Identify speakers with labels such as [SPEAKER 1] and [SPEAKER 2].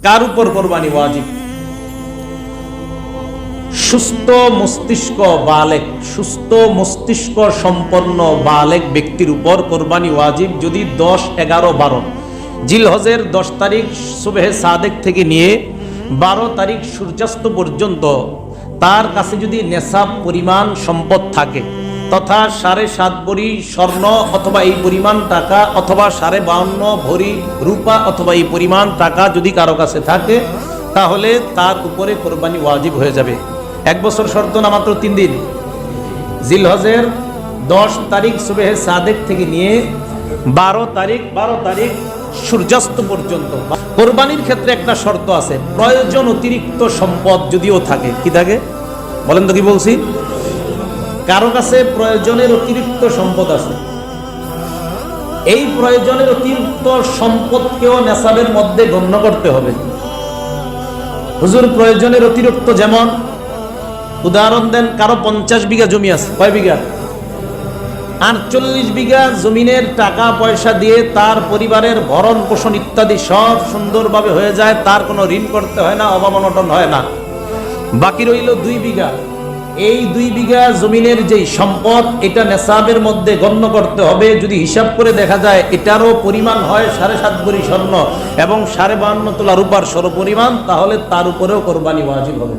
[SPEAKER 1] কার উপর কোরবানি ওয়াজিব? সুস্থ মস্তিষ্ক বালেক, সুস্থ মস্তিষ্ক সম্পন্ন বালেক ব্যক্তির উপর কোরবানি ওয়াজিব যদি 10, 11, 12 জিলহজের 10 তারিখ সুবহে সাদেক থেকে নিয়ে 12 তারিখ সূর্যাস্ত পর্যন্ত তার কাছে যদি নেশাব পরিমাণ সম্পদ থাকে, তথা 7.5 ভরি স্বর্ণ অথবা এই পরিমাণ টাকা, অথবা 52.5 ভরি রূপা অথবা এই পরিমাণ টাকা যদি কারো কাছে থাকে, তাহলে তার উপরে কোরবানি ওয়াজিব হয়ে যাবে। 1 বছর শর্ত না, মাত্র 3 দিন। জিলহজের 10 তারিখ সুবহে সাদেক থেকে নিয়ে 12 তারিখ সূর্যাস্ত পর্যন্ত। কোরবানির ক্ষেত্রে একটা শর্ত আছে, প্রয়োজন অতিরিক্ত সম্পদ যদিও থাকে। কি থাকে বলেন তো, কি বলছি? কারো কাছে প্রয়োজনের অতিরিক্ত সম্পদ আছে, এই প্রয়োজনের অতিরিক্ত সম্পদকেও নেশাবের মধ্যে গণ্য করতে হবে। হুজুর প্রয়োজনের অতিরিক্ত যেমন, উদাহরণ দেন, কারো 50 বিঘা জমি আছে। কয় বিঘা? 48 বিঘা জমিনের টাকা পয়সা দিয়ে তার পরিবারের ভরণ পোষণ ইত্যাদি সব সুন্দরভাবে হয়ে যায়, তার কোনো ঋণ করতে হয় না, অভাব অনটন হয় না। বাকি রইল 2 বিঘা। এই 2 বিঘা জমিনের যেই সম্পদ, এটা নেশাবের মধ্যে গণ্য করতে হবে। যদি হিসাব করে দেখা যায় এটারও পরিমাণ হয় 7.5 ভরি স্বর্ণ এবং 52.5 তোলা রূপার সর্বপরিমাণ, তাহলে তার উপরেও কোরবানি ওয়াজিব হবে।